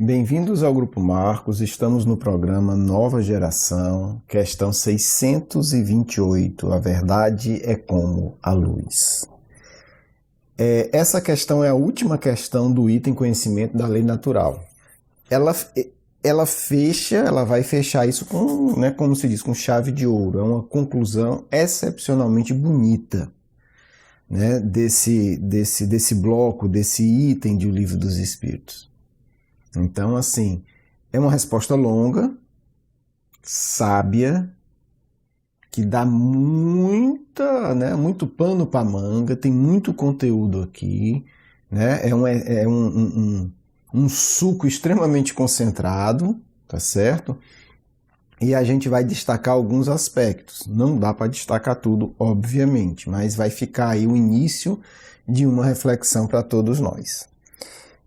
Bem-vindos ao Grupo Marcos, estamos no programa Nova Geração, questão 628, a verdade é como a luz. Essa questão é a última questão do item conhecimento da lei natural. Ela vai fechar isso com, como se diz, com chave de ouro. É uma conclusão excepcionalmente bonita, desse bloco, desse item de O Livro dos Espíritos. Então, assim, é uma resposta longa, sábia, que dá muito pano para manga, tem muito conteúdo aqui, É um suco extremamente concentrado, tá certo? E a gente vai destacar alguns aspectos. Não dá para destacar tudo, obviamente, mas vai ficar aí o início de uma reflexão para todos nós.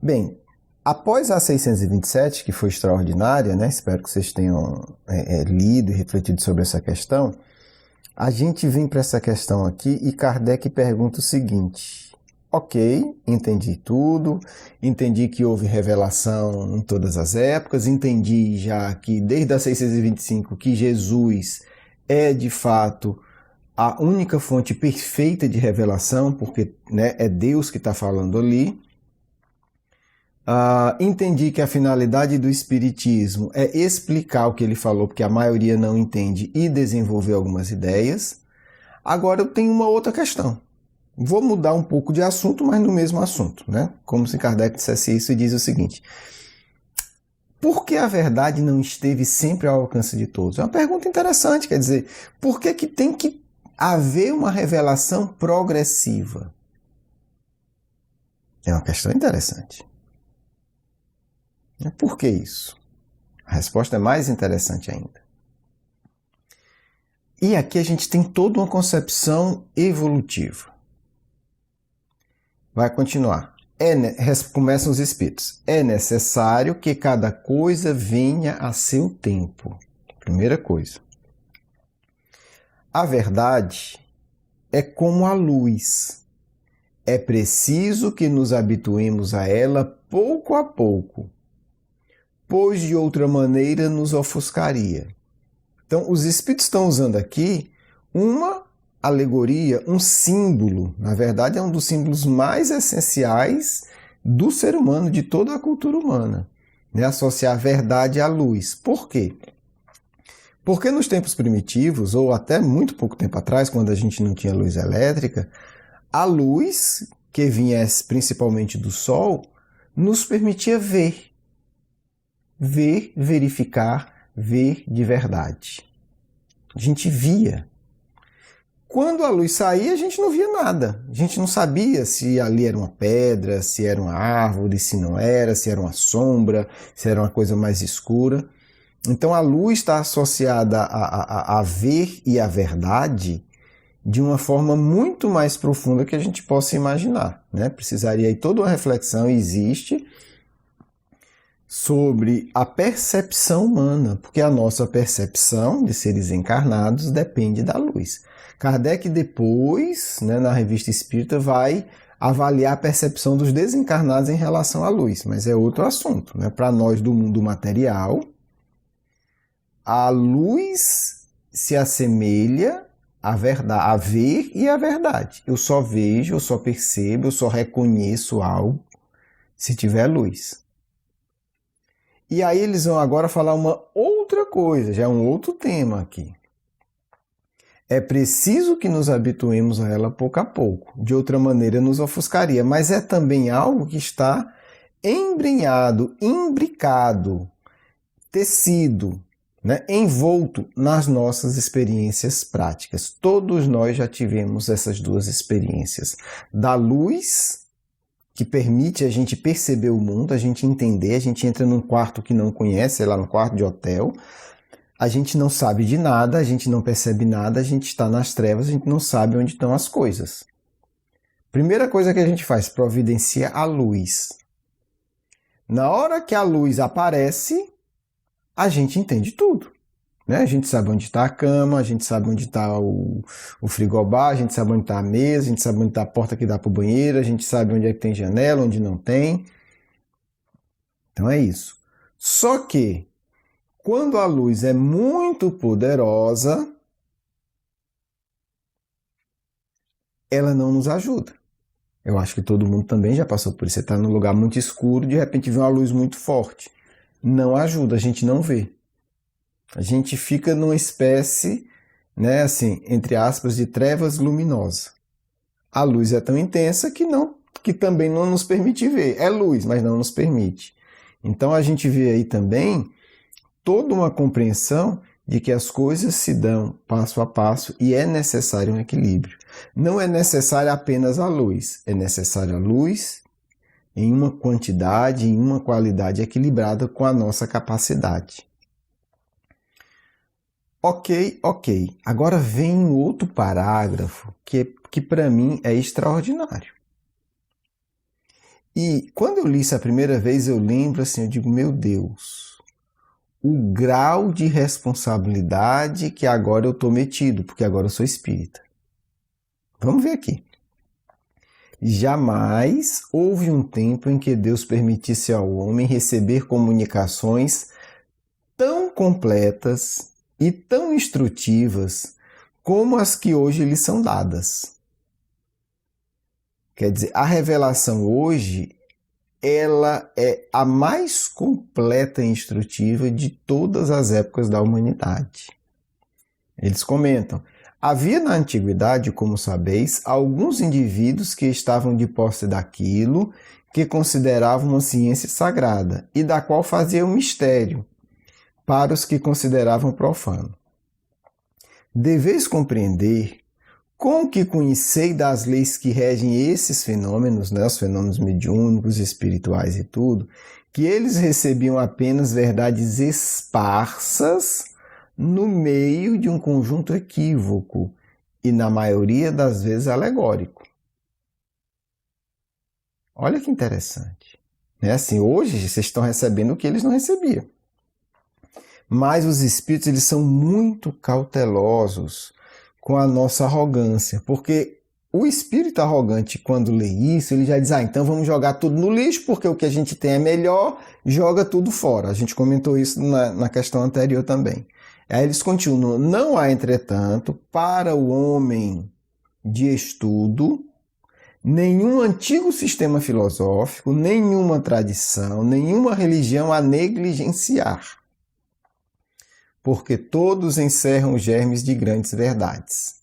Bem, após a 627, que foi extraordinária, espero que vocês tenham lido e refletido sobre essa questão, a gente vem para essa questão aqui e Kardec pergunta o seguinte: ok, entendi tudo, entendi que houve revelação em todas as épocas, entendi já que desde a 625 que Jesus é de fato a única fonte perfeita de revelação, porque é Deus que está falando ali. Entendi que a finalidade do Espiritismo é explicar o que ele falou, porque a maioria não entende, e desenvolver algumas ideias. Agora eu tenho uma outra questão. Vou mudar um pouco de assunto, mas no mesmo assunto, Como se Kardec dissesse isso e diz o seguinte: por que a verdade não esteve sempre ao alcance de todos? É uma pergunta interessante, quer dizer, por que tem que haver uma revelação progressiva? É uma questão interessante. Por que isso? A resposta é mais interessante ainda. E aqui a gente tem toda uma concepção evolutiva. Vai continuar. Começam os espíritos. É necessário que cada coisa venha a seu tempo. Primeira coisa. A verdade é como a luz. É preciso que nos habituemos a ela pouco a pouco, pois de outra maneira nos ofuscaria. Então, os espíritos estão usando aqui uma alegoria, um símbolo. Na verdade, é um dos símbolos mais essenciais do ser humano, de toda a cultura humana. Associar a verdade à luz. Por quê? Porque nos tempos primitivos, ou até muito pouco tempo atrás, quando a gente não tinha luz elétrica, a luz, que vinha principalmente do sol, nos permitia ver, verificar, ver de verdade. A gente via. Quando a luz saía, a gente não via nada. A gente não sabia se ali era uma pedra, se era uma árvore, se não era, se era uma sombra, se era uma coisa mais escura. Então a luz está associada a ver e a verdade de uma forma muito mais profunda que a gente possa imaginar. Precisaria aí toda uma reflexão, existe, sobre a percepção humana, porque a nossa percepção de seres encarnados depende da luz. Kardec depois, na Revista Espírita, vai avaliar a percepção dos desencarnados em relação à luz, mas é outro assunto. Para nós do mundo material, a luz se assemelha à verdade, a ver e à verdade. Eu só vejo, eu só percebo, eu só reconheço algo se tiver luz. E aí eles vão agora falar uma outra coisa, já é um outro tema aqui. É preciso que nos habituemos a ela pouco a pouco, de outra maneira nos ofuscaria, mas é também algo que está embrenhado, imbricado, tecido, envolto nas nossas experiências práticas. Todos nós já tivemos essas duas experiências, da luz, que permite a gente perceber o mundo, a gente entender, a gente entra num quarto que não conhece, sei lá, num quarto de hotel, a gente não sabe de nada, a gente não percebe nada, a gente está nas trevas, a gente não sabe onde estão as coisas. Primeira coisa que a gente faz, providencia a luz. Na hora que a luz aparece, a gente entende tudo. A gente sabe onde está a cama, a gente sabe onde está o frigobar, a gente sabe onde está a mesa, a gente sabe onde está a porta que dá para o banheiro, a gente sabe onde é que tem janela, onde não tem. Então é isso. Só que, quando a luz é muito poderosa, ela não nos ajuda. Eu acho que todo mundo também já passou por isso. Você está num lugar muito escuro, de repente vê uma luz muito forte. Não ajuda, a gente não vê. A gente fica numa espécie, né, assim, entre aspas, de trevas luminosa. A luz é tão intensa que também não nos permite ver. É luz, mas não nos permite. Então a gente vê aí também toda uma compreensão de que as coisas se dão passo a passo e é necessário um equilíbrio. Não é necessário apenas a luz, é necessária a luz em uma quantidade, em uma qualidade equilibrada com a nossa capacidade. Ok. Agora vem um outro parágrafo que para mim é extraordinário. E quando eu li isso a primeira vez, eu lembro assim, eu digo, meu Deus, o grau de responsabilidade que agora eu estou metido, porque agora eu sou espírita. Vamos ver aqui. Jamais houve um tempo em que Deus permitisse ao homem receber comunicações tão completas e tão instrutivas como as que hoje lhe são dadas. Quer dizer, a revelação hoje, ela é a mais completa e instrutiva de todas as épocas da humanidade. Eles comentam, havia na antiguidade, como sabeis, alguns indivíduos que estavam de posse daquilo que consideravam uma ciência sagrada e da qual faziam mistério para os que consideravam profano. Deveis compreender, com que conhecei das leis que regem esses fenômenos, né, os fenômenos mediúnicos, espirituais e tudo, que eles recebiam apenas verdades esparsas no meio de um conjunto equívoco e, na maioria das vezes, alegórico. Olha que interessante. Né? Assim, hoje vocês estão recebendo o que eles não recebiam. Mas os espíritos eles são muito cautelosos com a nossa arrogância, porque o espírito arrogante, quando lê isso, ele já diz, então vamos jogar tudo no lixo, porque o que a gente tem é melhor, joga tudo fora. A gente comentou isso na questão anterior também. Aí eles continuam, não há, entretanto, para o homem de estudo, nenhum antigo sistema filosófico, nenhuma tradição, nenhuma religião a negligenciar, porque todos encerram germes de grandes verdades,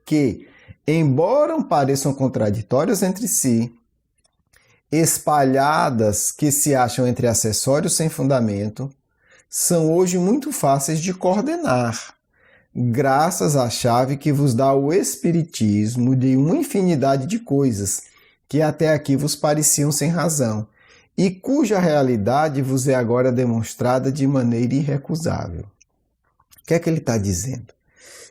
que, embora pareçam contraditórias entre si, espalhadas que se acham entre acessórios sem fundamento, são hoje muito fáceis de coordenar, graças à chave que vos dá o Espiritismo de uma infinidade de coisas que até aqui vos pareciam sem razão, e cuja realidade vos é agora demonstrada de maneira irrecusável. O que é que ele está dizendo?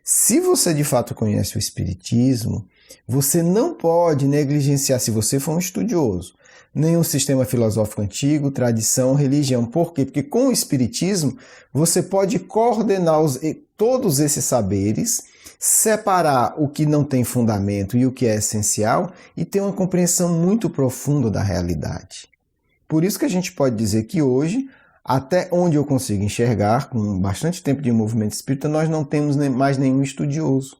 Se você de fato conhece o Espiritismo, você não pode negligenciar, se você for um estudioso, nenhum sistema filosófico antigo, tradição, religião. Por quê? Porque com o Espiritismo você pode coordenar todos esses saberes, separar o que não tem fundamento e o que é essencial e ter uma compreensão muito profunda da realidade. Por isso que a gente pode dizer que hoje, até onde eu consigo enxergar, com bastante tempo de movimento espírita, nós não temos mais nenhum estudioso.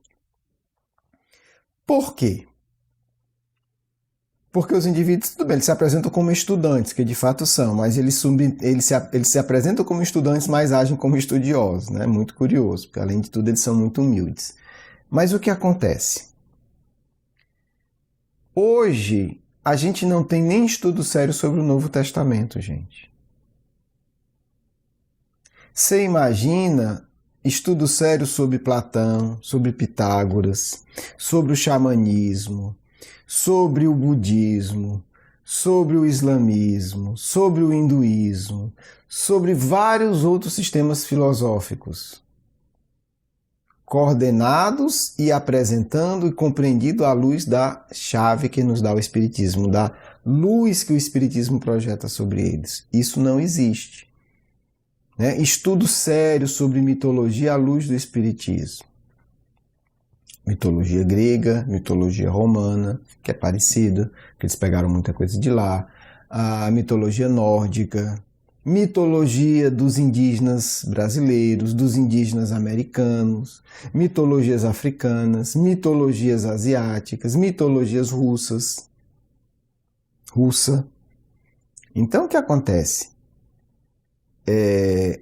Por quê? Porque os indivíduos, tudo bem, eles se apresentam como estudantes, que de fato são, mas eles se apresentam como estudantes, mas agem como estudiosos, né? Muito curioso, porque além de tudo eles são muito humildes. Mas o que acontece? Hoje, a gente não tem nem estudo sério sobre o Novo Testamento, gente. Você imagina estudo sério sobre Platão, sobre Pitágoras, sobre o xamanismo, sobre o budismo, sobre o islamismo, sobre o hinduísmo, sobre vários outros sistemas filosóficos, coordenados e apresentando e compreendido à luz da chave que nos dá o Espiritismo, da luz que o Espiritismo projeta sobre eles. Isso não existe. Né? Estudo sério sobre mitologia à luz do Espiritismo. Mitologia grega, mitologia romana, que é parecida, que eles pegaram muita coisa de lá. A mitologia nórdica, mitologia dos indígenas brasileiros, dos indígenas americanos, mitologias africanas, mitologias asiáticas, mitologias russa. Então, o que acontece?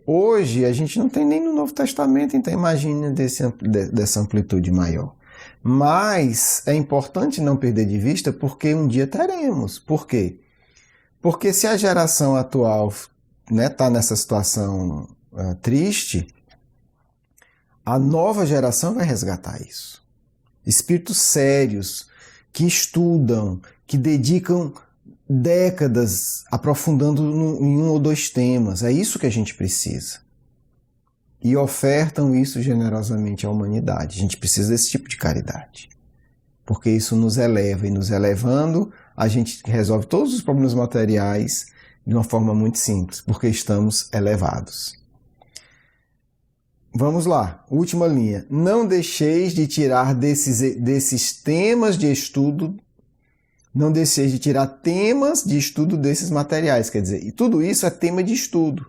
Hoje a gente não tem nem no Novo Testamento, então imagine dessa amplitude maior. Mas é importante não perder de vista porque um dia teremos. Por quê? Porque se a geração atual está nessa situação triste, a nova geração vai resgatar isso. Espíritos sérios, que estudam, que dedicam décadas aprofundando em um ou dois temas. É isso que a gente precisa. E ofertam isso generosamente à humanidade. A gente precisa desse tipo de caridade. Porque isso nos eleva, e nos elevando, a gente resolve todos os problemas materiais de uma forma muito simples, porque estamos elevados. Vamos lá, última linha. Não deixeis de tirar desses temas de estudo, não deixeis de tirar temas de estudo desses materiais, quer dizer, e tudo isso é tema de estudo.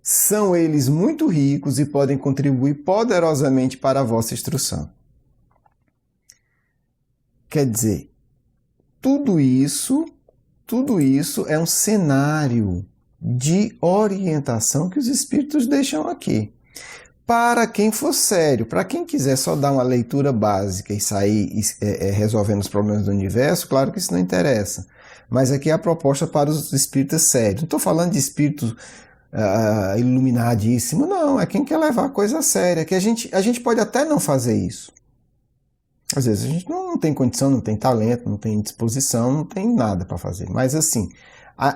São eles muito ricos e podem contribuir poderosamente para a vossa instrução. Quer dizer, tudo isso é um cenário de orientação que os espíritos deixam aqui. Para quem for sério, para quem quiser só dar uma leitura básica e sair resolvendo os problemas do universo, claro que isso não interessa. Mas aqui é a proposta para os espíritas sérios. Não estou falando de espírito iluminadíssimo, não. É quem quer levar a coisa séria. Que a gente pode até não fazer isso. Às vezes a gente não tem condição, não tem talento, não tem disposição, não tem nada para fazer. Mas assim,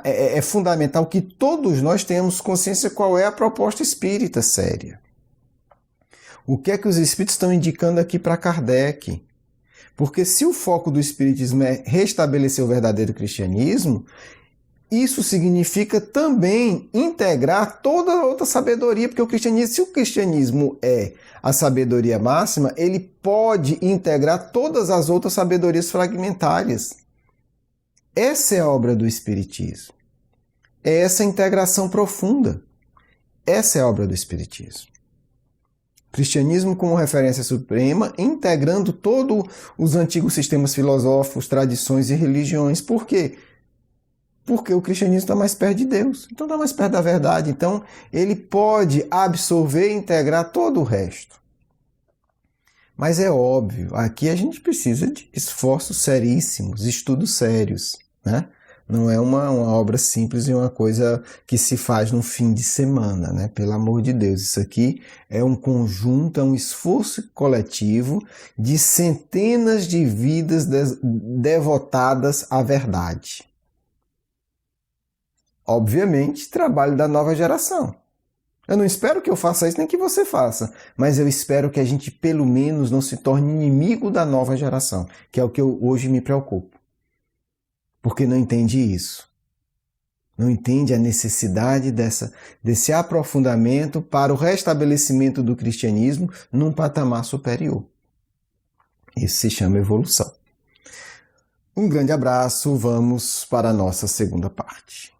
é fundamental que todos nós tenhamos consciência qual é a proposta espírita séria. O que é que os espíritos estão indicando aqui para Kardec? Porque se o foco do espiritismo é restabelecer o verdadeiro cristianismo, isso significa também integrar toda a outra sabedoria, porque se o cristianismo é a sabedoria máxima, ele pode integrar todas as outras sabedorias fragmentárias. Essa é a obra do espiritismo. É essa integração profunda. Essa é a obra do espiritismo. Cristianismo como referência suprema, integrando todos os antigos sistemas filosóficos, tradições e religiões. Por quê? Porque o cristianismo está mais perto de Deus, então está mais perto da verdade. Então ele pode absorver e integrar todo o resto. Mas é óbvio, aqui a gente precisa de esforços seríssimos, estudos sérios, né? Não é uma obra simples e uma coisa que se faz no fim de semana, né? Pelo amor de Deus, isso aqui é um conjunto, é um esforço coletivo de centenas de vidas devotadas à verdade. Obviamente, trabalho da nova geração. Eu não espero que eu faça isso, nem que você faça, mas eu espero que a gente, pelo menos, não se torne inimigo da nova geração, que é o que eu hoje me preocupo. Porque não entende isso. Não entende a necessidade desse aprofundamento para o restabelecimento do cristianismo num patamar superior. Isso se chama evolução. Um grande abraço, vamos para a nossa segunda parte.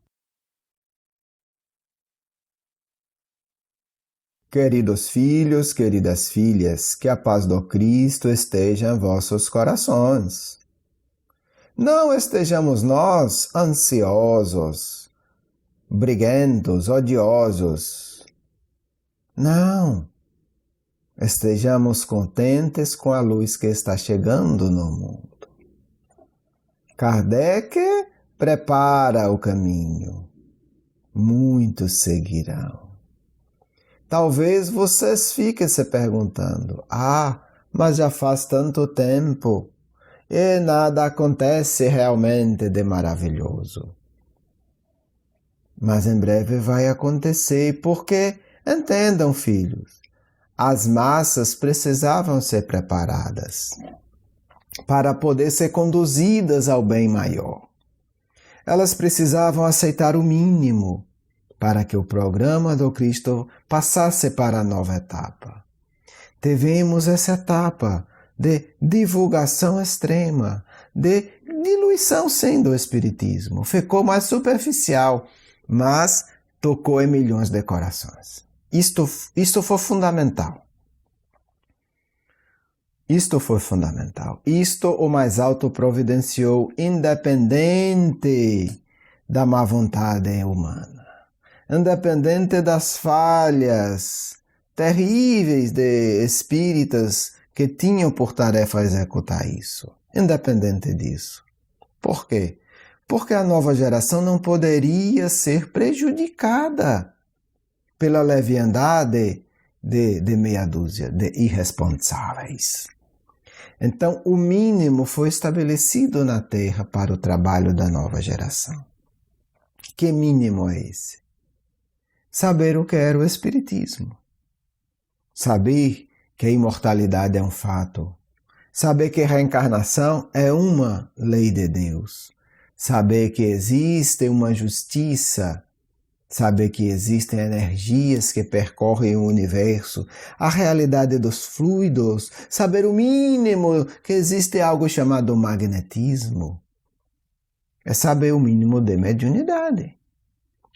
Queridos filhos, queridas filhas, que a paz do Cristo esteja em vossos corações. Não estejamos nós ansiosos, briguentos, odiosos. Não. Estejamos contentes com a luz que está chegando no mundo. Kardec prepara o caminho. Muitos seguirão. Talvez vocês fiquem se perguntando: mas já faz tanto tempo. E nada acontece realmente de maravilhoso. Mas em breve vai acontecer, porque, entendam, filhos, as massas precisavam ser preparadas para poder ser conduzidas ao bem maior. Elas precisavam aceitar o mínimo para que o programa do Cristo passasse para a nova etapa. Tivemos essa etapa de divulgação extrema, de diluição sim do espiritismo. Ficou mais superficial, mas tocou em milhões de corações. Isto foi fundamental. Isto foi fundamental. Isto o mais alto providenciou, independente da má vontade humana, independente das falhas terríveis de espíritas que tinham por tarefa executar isso. Independente disso. Por quê? Porque a nova geração não poderia ser prejudicada pela leviandade de meia dúzia de irresponsáveis. Então, o mínimo foi estabelecido na Terra para o trabalho da nova geração. Que mínimo é esse? Saber o que era o Espiritismo. Saber que a imortalidade é um fato. Saber que a reencarnação é uma lei de Deus. Saber que existe uma justiça. Saber que existem energias que percorrem o universo, a realidade dos fluidos, saber o mínimo que existe algo chamado magnetismo, é saber o mínimo de mediunidade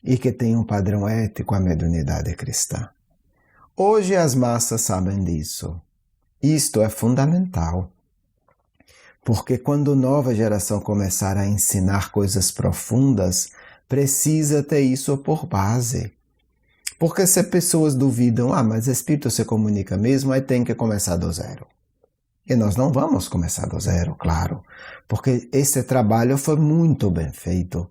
e que tem um padrão ético a mediunidade cristã. Hoje as massas sabem disso. Isto é fundamental, porque quando a nova geração começar a ensinar coisas profundas, precisa ter isso por base. Porque se pessoas duvidam, mas espírito se comunica mesmo, aí tem que começar do zero. E nós não vamos começar do zero, claro, porque esse trabalho foi muito bem feito.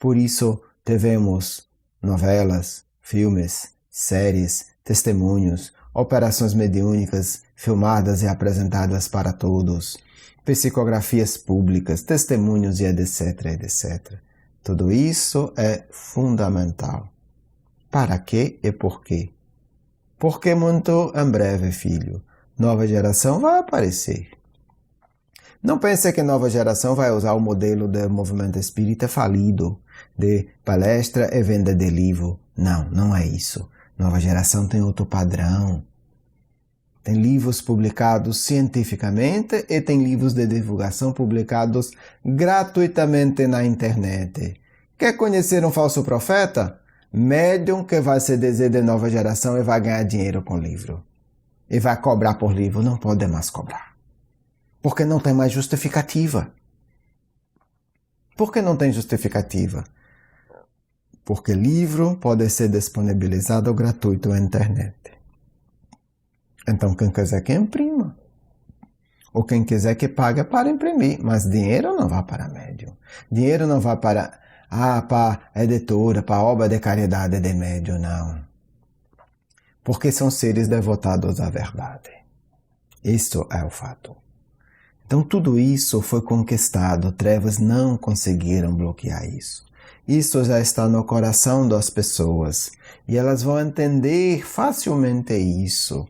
Por isso, tivemos novelas, filmes, séries, testemunhos, operações mediúnicas filmadas e apresentadas para todos, psicografias públicas, testemunhos e etc, etc. Tudo isso é fundamental. Para quê e por quê? Porque muito em breve, filho, nova geração vai aparecer. Não pense que nova geração vai usar o modelo do movimento espírita falido, de palestra e venda de livro. Não, não é isso. Nova geração tem outro padrão. Tem livros publicados cientificamente e tem livros de divulgação publicados gratuitamente na internet. Quer conhecer um falso profeta? Médium que vai se dizer de nova geração e vai ganhar dinheiro com livro. E vai cobrar por livro. Não pode mais cobrar. Porque não tem mais justificativa. Por que não tem justificativa? Porque livro pode ser disponibilizado gratuito na internet. Então, quem quiser que imprima. Ou quem quiser que pague para imprimir. Mas dinheiro não vai para médium. Dinheiro não vai para a editora, para a obra de caridade de médium, não. Porque são seres devotados à verdade. Isso é o fato. Então, tudo isso foi conquistado. Trevas não conseguiram bloquear isso. Isso já está no coração das pessoas. E elas vão entender facilmente isso.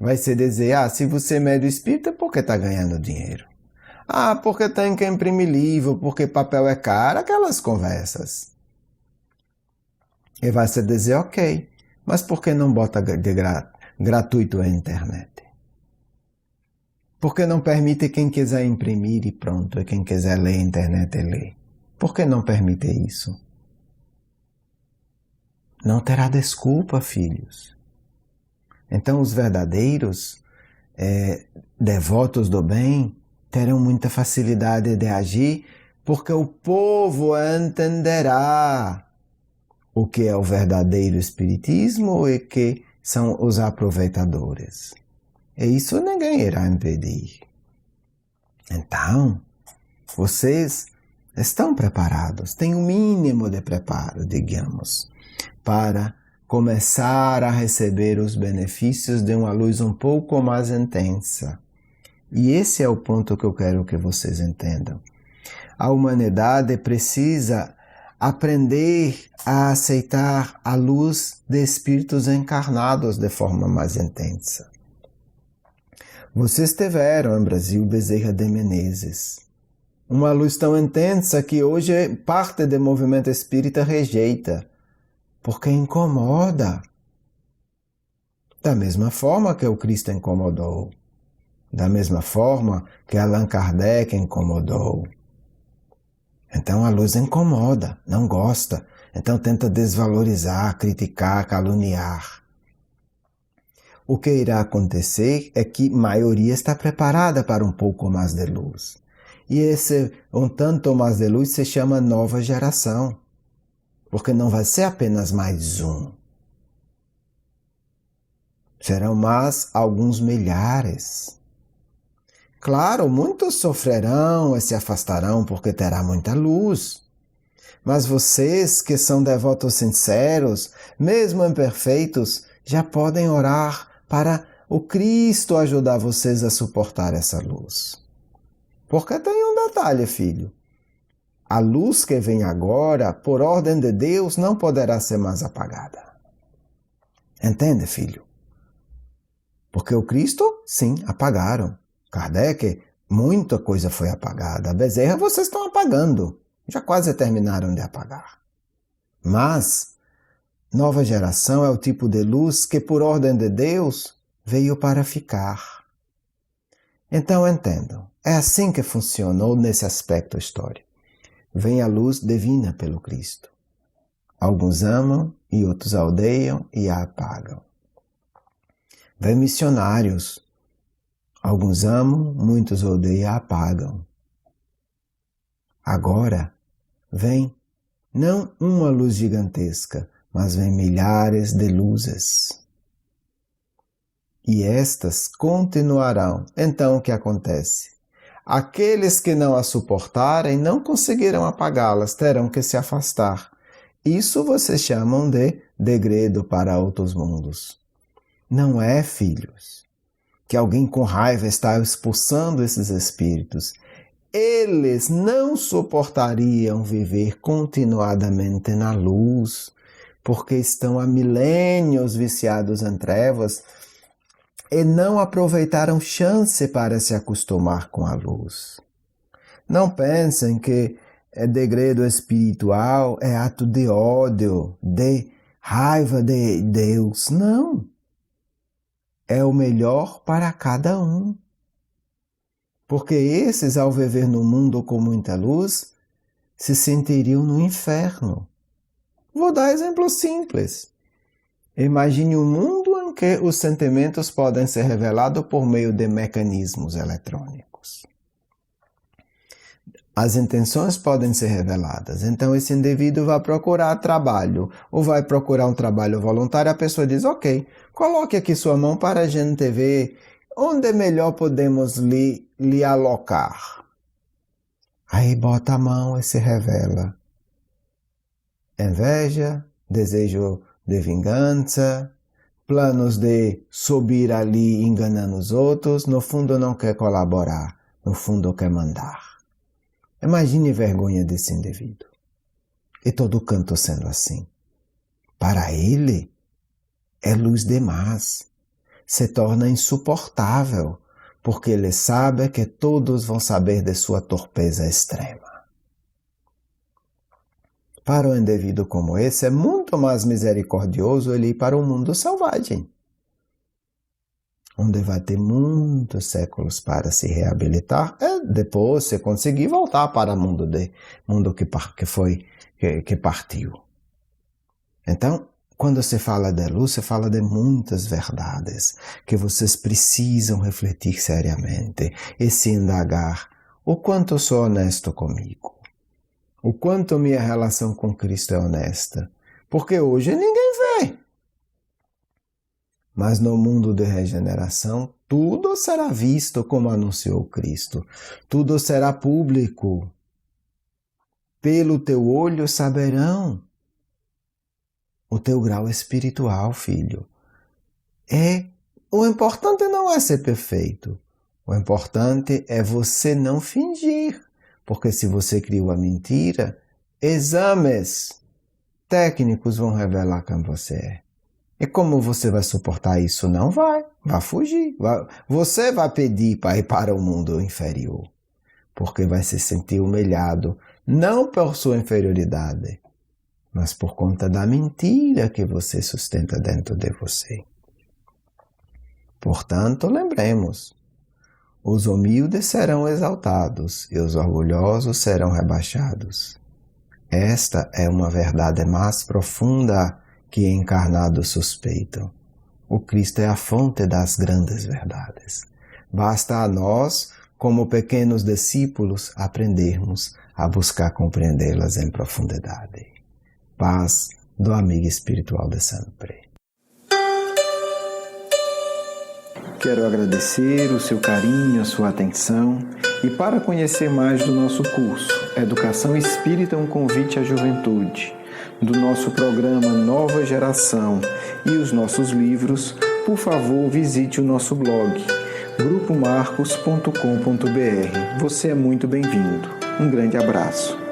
Vai se dizer, se você é médium espírita, por que está ganhando dinheiro? Porque tem que imprimir livro, porque papel é caro, aquelas conversas. E vai se dizer, ok, mas por que não bota gratuito na internet? Por que não permite quem quiser imprimir e pronto, e quem quiser ler a internet lê? Por que não permite isso? Não terá desculpa, filhos. Então, os verdadeiros devotos do bem terão muita facilidade de agir, porque o povo entenderá o que é o verdadeiro espiritismo e que são os aproveitadores. E isso ninguém irá impedir. Então, vocês estão preparados, têm o mínimo de preparo, digamos, para começar a receber os benefícios de uma luz um pouco mais intensa. E esse é o ponto que eu quero que vocês entendam. A humanidade precisa aprender a aceitar a luz de espíritos encarnados de forma mais intensa. Vocês tiveram em Brasil Bezerra de Menezes. Uma luz tão intensa que hoje parte do movimento espírita rejeita. Porque incomoda. Da mesma forma que o Cristo incomodou. Da mesma forma que Allan Kardec incomodou. Então a luz incomoda, não gosta. Então tenta desvalorizar, criticar, caluniar. O que irá acontecer é que a maioria está preparada para um pouco mais de luz. E esse um tanto mais de luz se chama nova geração. Porque não vai ser apenas mais um. Serão mais alguns milhares. Claro, muitos sofrerão e se afastarão porque terá muita luz. Mas vocês que são devotos sinceros, mesmo imperfeitos, já podem orar para o Cristo ajudar vocês a suportar essa luz. Porque tem um detalhe, filho. A luz que vem agora, por ordem de Deus, não poderá ser mais apagada. Entende, filho? Porque o Cristo, sim, apagaram. Kardec, muita coisa foi apagada. A Bezerra vocês estão apagando. Já quase terminaram de apagar. Mas, nova geração é o tipo de luz que, por ordem de Deus, veio para ficar. Então, entendam. É assim que funcionou nesse aspecto histórico. Vem a luz divina pelo Cristo. Alguns amam e outros a odeiam e a apagam. Vem missionários. Alguns amam, muitos odeiam e a apagam. Agora, vem não uma luz gigantesca, mas vem milhares de luzes. E estas continuarão. Então o que acontece? Aqueles que não a suportarem não conseguirão apagá-las, terão que se afastar. Isso vocês chamam de degredo para outros mundos. Não é, filhos, que alguém com raiva está expulsando esses espíritos. Eles não suportariam viver continuadamente na luz, porque estão há milênios viciados em trevas e não aproveitaram chance para se acostumar com a luz. Não pensem que degredo espiritual é ato de ódio, de raiva de Deus. Não. É o melhor para cada um. Porque esses, ao viver no mundo com muita luz, se sentiriam no inferno. Vou dar exemplo simples. Imagine um mundo em que os sentimentos podem ser revelados por meio de mecanismos eletrônicos. As intenções podem ser reveladas. Então esse indivíduo vai procurar trabalho ou vai procurar um trabalho voluntário. A pessoa diz, ok, coloque aqui sua mão para a gente ver onde melhor podemos lhe alocar. Aí bota a mão e se revela. Inveja, desejo de vingança, planos de subir ali enganando os outros, no fundo não quer colaborar, no fundo quer mandar. Imagine a vergonha desse indivíduo. E todo canto sendo assim. Para ele, é luz demais. Se torna insuportável, porque ele sabe que todos vão saber de sua torpeza extrema. Para um indivíduo como esse, é muito mais misericordioso ele ir para o mundo selvagem, onde vai ter muitos séculos para se reabilitar, e depois se conseguir voltar para o mundo que partiu. Então, quando se fala de luz, se fala de muitas verdades que vocês precisam refletir seriamente e se indagar o quanto eu sou honesto comigo, o quanto minha relação com Cristo é honesta, porque hoje ninguém vê. Mas no mundo de regeneração, tudo será visto como anunciou Cristo. Tudo será público. Pelo teu olho saberão o teu grau espiritual, filho. O importante não é ser perfeito. O importante é você não fingir. Porque se você criou a mentira, exames técnicos vão revelar quem você é. E como você vai suportar isso? Não vai fugir. Você vai pedir para ir para o mundo inferior, porque vai se sentir humilhado, não por sua inferioridade, mas por conta da mentira que você sustenta dentro de você. Portanto, lembremos, os humildes serão exaltados e os orgulhosos serão rebaixados. Esta é uma verdade mais profunda que encarnados suspeitam. O Cristo é a fonte das grandes verdades. Basta a nós, como pequenos discípulos, aprendermos a buscar compreendê-las em profundidade. Paz do amigo espiritual de sempre. Quero agradecer o seu carinho, a sua atenção e para conhecer mais do nosso curso Educação Espírita, um convite à juventude, do nosso programa Nova Geração e os nossos livros, por favor visite o nosso blog grupomarcos.com.br. Você é muito bem-vindo. Um grande abraço.